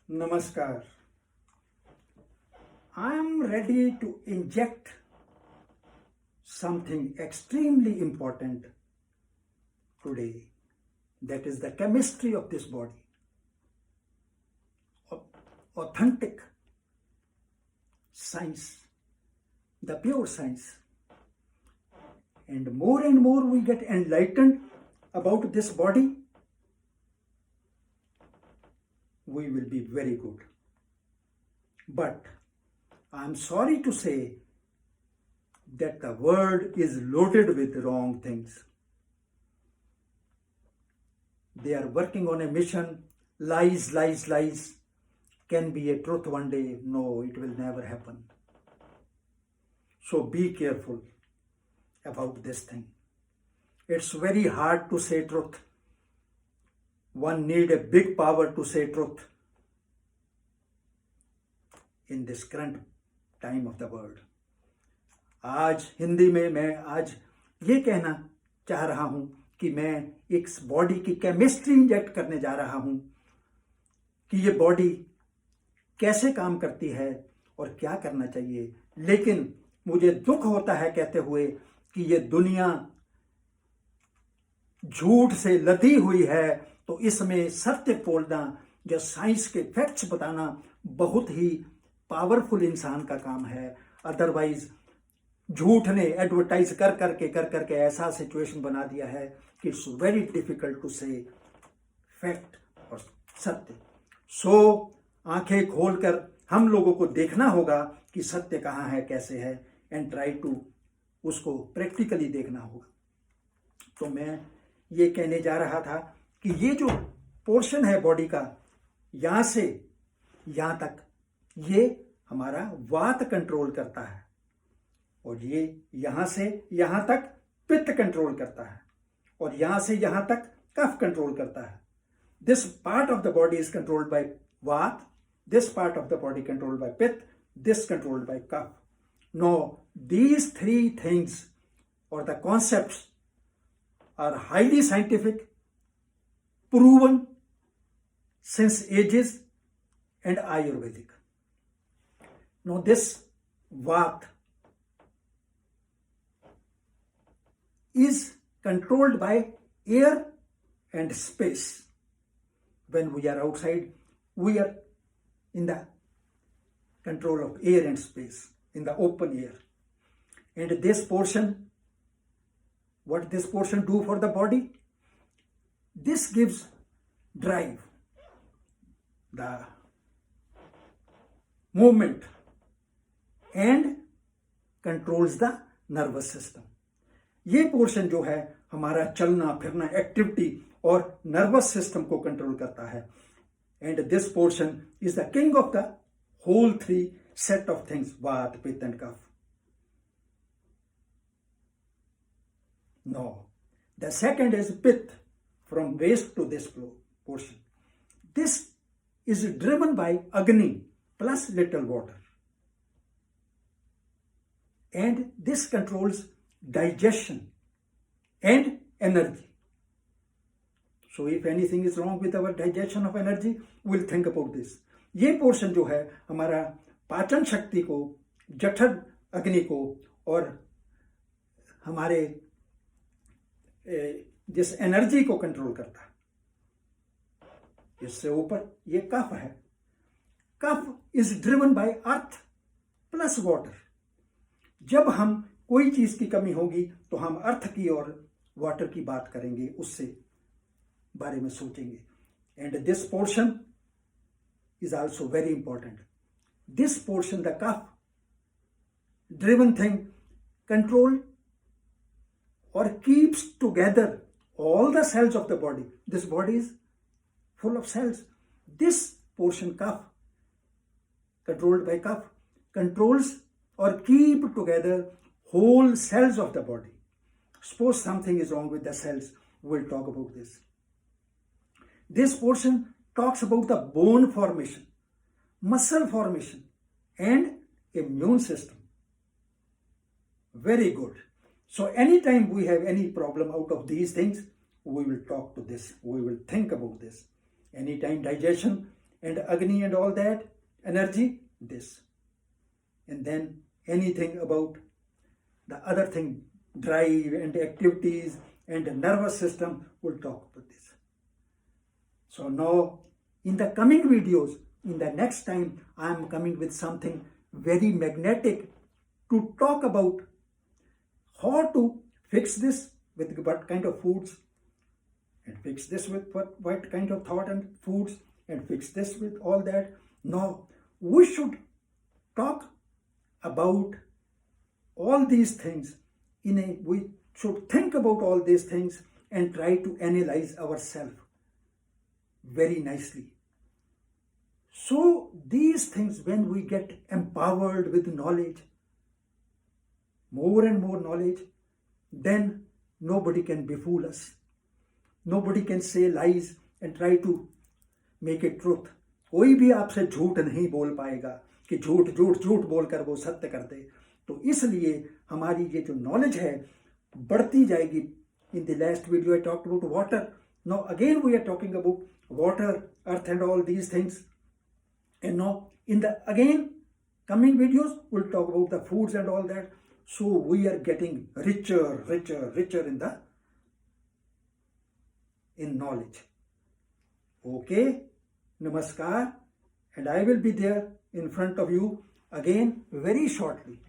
Namaskar. I am ready to inject something extremely important today. That is the chemistry of this body. Authentic science, the pure science. And more we get enlightened about this body, we will be very good. But I'm sorry to say that the world is loaded with wrong things. They are working on a mission. Lies. Can be a truth one day. No, it will never happen. So be careful about this thing. It's very hard to say truth. One need a big power to say truth in this current time of the world. आज हिंदी में मैं आज ये कहना चाह रहा हूं कि मैं एक बॉडी की केमिस्ट्री इंजेक्ट करने जा रहा हूं कि ये बॉडी कैसे काम करती है और क्या करना चाहिए। लेकिन मुझे दुख होता है कहते हुए कि ये दुनिया झूठ से लदी हुई है, तो इसमें सत्य बोलना, जो साइंस के फैक्ट्स बताना बहुत ही पावरफुल इंसान का काम है। अदरवाइज झूठ ने एडवर्टाइज कर करके ऐसा सिचुएशन बना दिया है कि इट्स वेरी डिफिकल्ट टू से फैक्ट और सत्य। सो आंखें खोलकर हम लोगों को देखना होगा कि सत्य कहाँ है, कैसे है, एंड ट्राई टू उसको प्रैक्टिकली देखना होगा। तो मैं ये कहने जा रहा था कि ये जो पोर्शन है बॉडी का, यहाँ से यहाँ तक, ये हमारा वात कंट्रोल करता है, और ये यहाँ से यहाँ तक पित्त कंट्रोल करता है, और यहाँ से यहाँ तक कफ कंट्रोल करता है। This part of the body is controlled by vata, this part of the body controlled by pitta, this controlled by kapha. No these three things or the concepts are highly scientific, proven since ages, and Ayurvedic. Now this Vat is controlled by air and space. When we are outside, we are in the control of air and space, in the open air. And this portion, what this portion do for the body? This gives drive, the movement, and controls the nervous system. ये portion जो है हमारा चलना फिरना, activity और nervous system को control करता है। And this portion is the king of the whole three set of things, vata, pitta and kapha. No, the second is pith, from waist to this portion. This is driven by Agni plus little water, and this controls digestion and energy. So if anything is wrong with our digestion of energy, we'll think about this. ये portion जो है हमारा पाचन शक्ति को, जठर अग्नि को, और हमारे जिस एनर्जी को कंट्रोल करता है। इससे ऊपर ये कफ है। Kapha is driven by earth plus water. जब हम कोई चीज की कमी होगी तो हम अर्थ की और वाटर की बात करेंगे, उससे बारे में सोचेंगे। And this portion is also very important. This portion, the kapha driven thing, control or keeps together all the cells of the body. This body is full of cells. This portion, kaf, controlled by kaf, controls or keep together whole cells of the body. Suppose something is wrong with the cells, we'll talk about this. This portion talks about the bone formation, muscle formation, and immune system. Very good. So anytime we have any problem out of these things, we will talk to this, we will think about this. Anytime digestion and Agni and all that energy, this. And then anything about the other thing, drive and activities and the nervous system, we'll talk about this. So now in the coming videos, in the next time, I am coming with something very magnetic to talk about how to fix this with what kind of foods, and fix this with what kind of thought and foods, and fix this with all that. Now we should talk about all these things we should think about all these things and try to analyze ourselves very nicely. So these things, when we get empowered with knowledge, more and more knowledge, then nobody can befool us. Nobody can say lies and try to make it truth. कोई भी आपसे झूठ नहीं बोल पाएगा कि झूठ झूठ झूठ बोलकर वो सत्य कर दे. तो इसलिए हमारी ये जो नॉलेज है बढ़ती जाएगी. In the last video I talked about water. Now again we are talking about water, earth and all these things. And now in the again coming videos, we'll talk about the foods and all that. So we are getting richer in knowledge. Okay, namaskar, and I will be there in front of you again very shortly.